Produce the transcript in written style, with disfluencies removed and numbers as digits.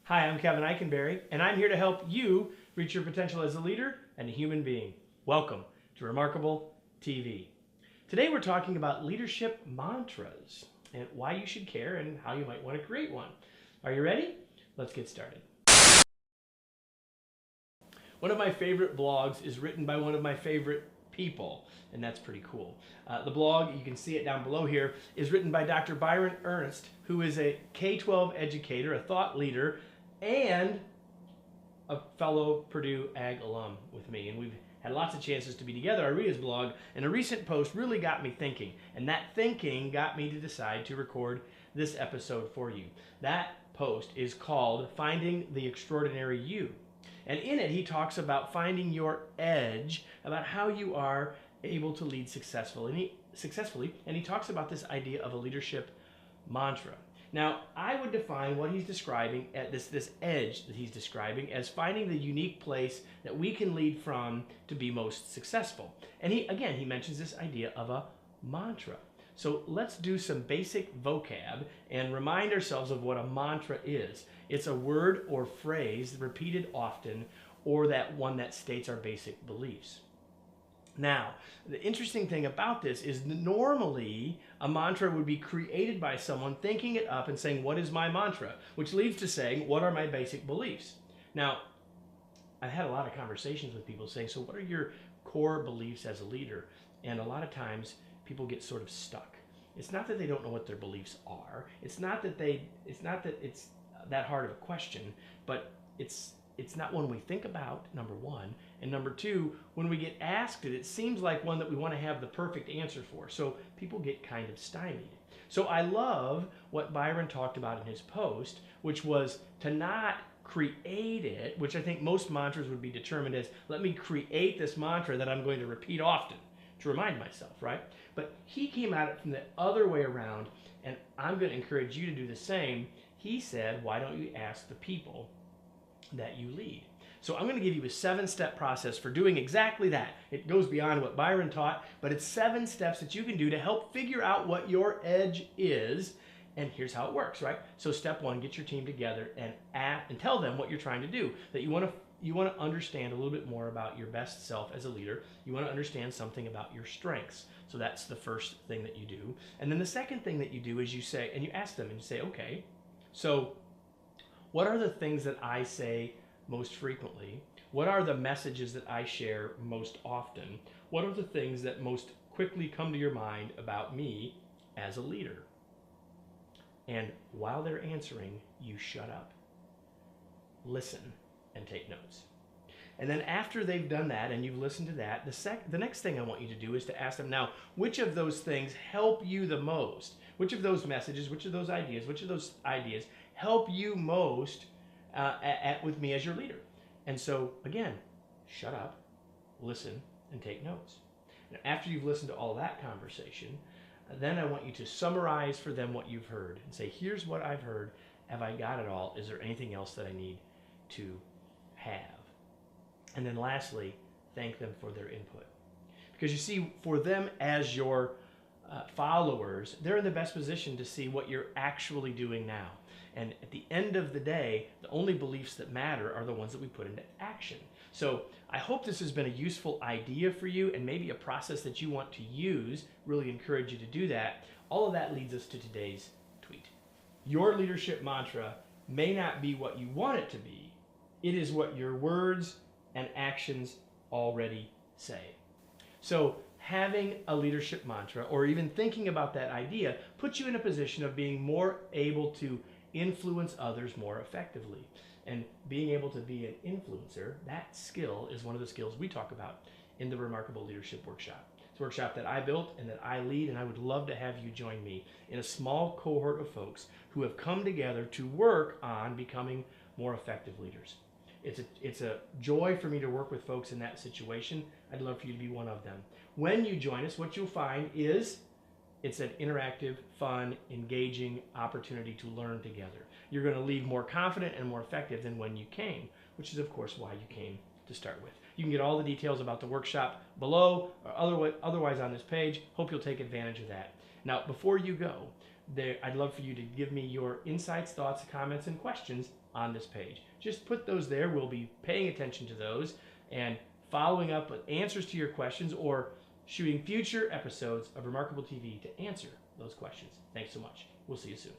Hi, I'm Kevin Eikenberry, and I'm here to help you reach your potential as a leader and a human being. Welcome to Remarkable TV. Today we're talking about leadership mantras and why you should care and how you might want to create one. Are you ready? Let's get started. One of my favorite blogs is written by one of my favorite people, and that's pretty cool. The blog, you can see it down below here, is written by Dr. Byron Ernst, who is a K-12 educator, a thought leader, and a fellow Purdue Ag alum with me. And we've had lots of chances to be together. I read his blog, and a recent post really got me thinking. And that thinking got me to decide to record this episode for you. That post is called Finding the Extraordinary You. And in it, he talks about finding your edge, about how you are able to lead successfully. And he talks about this idea of a leadership mantra. Now, I would define what he's describing, this edge that he's describing, as finding the unique place that we can lead from to be most successful. And he mentions this idea of a mantra. So let's do some basic vocab and remind ourselves of what a mantra is. It's a word or phrase repeated often, or that one that states our basic beliefs. Now, the interesting thing about this is normally a mantra would be created by someone thinking it up and saying, what is my mantra? Which leads to saying, what are my basic beliefs? Now, I've had a lot of conversations with people saying, so what are your core beliefs as a leader? And a lot of times people get sort of stuck. It's not that they don't know what their beliefs are. It's not that it's that hard of a question, but it's not one we think about, number one. And number two, when we get asked it seems like one that we want to have the perfect answer for. So people get kind of stymied. So I love what Byron talked about in his post, which was to not create it, which I think most mantras would be determined as, let me create this mantra that I'm going to repeat often to remind myself, right? But he came at it from the other way around, and I'm going to encourage you to do the same. He said, why don't you ask the people that you lead? So I'm going to give you a 7-step process for doing exactly that. It goes beyond what Byron taught, but it's 7 steps that you can do to help figure out what your edge is. And here's how it works, right? So step 1, get your team together and tell them what you're trying to do. That you want to understand a little bit more about your best self as a leader. You want to understand something about your strengths. So that's the first thing that you do. And then the second thing that you do is you say, and you ask them and you say, okay, so what are the things that I say most frequently? What are the messages that I share most often? What are the things that most quickly come to your mind about me as a leader? And while they're answering, you shut up, listen, and take notes. And then after they've done that and you've listened to that, the next thing I want you to do is to ask them, now, which of those things help you the most? Which of those messages, which of those ideas help you most with me as your leader? And so, again, shut up, listen, and take notes. And after you've listened to all that conversation, then I want you to summarize for them what you've heard and say, here's what I've heard. Have I got it all? Is there anything else that I need to have? And then lastly, thank them for their input. Because you see, for them as your followers, they're in the best position to see what you're actually doing now. And at the end of the day, the only beliefs that matter are the ones that we put into action. So I hope this has been a useful idea for you and maybe a process that you want to use. Really encourage you to do that. All of that leads us to today's tweet. Your leadership mantra may not be what you want it to be. It is what your words and actions already say. So having a leadership mantra, or even thinking about that idea, puts you in a position of being more able to influence others more effectively. And being able to be an influencer, that skill is one of the skills we talk about in the Remarkable Leadership Workshop. It's a workshop that I built and that I lead, and I would love to have you join me in a small cohort of folks who have come together to work on becoming more effective leaders. It's a joy for me to work with folks in that situation. I'd love for you to be one of them. When you join us, what you'll find is it's an interactive, fun, engaging opportunity to learn together. You're going to leave more confident and more effective than when you came, which is, of course, why you came to start with. You can get all the details about the workshop below or otherwise on this page. Hope you'll take advantage of that. Now, before you go, I'd love for you to give me your insights, thoughts, comments, and questions on this page. Just put those there. We'll be paying attention to those and following up with answers to your questions or shooting future episodes of Remarkable TV to answer those questions. Thanks so much. We'll see you soon.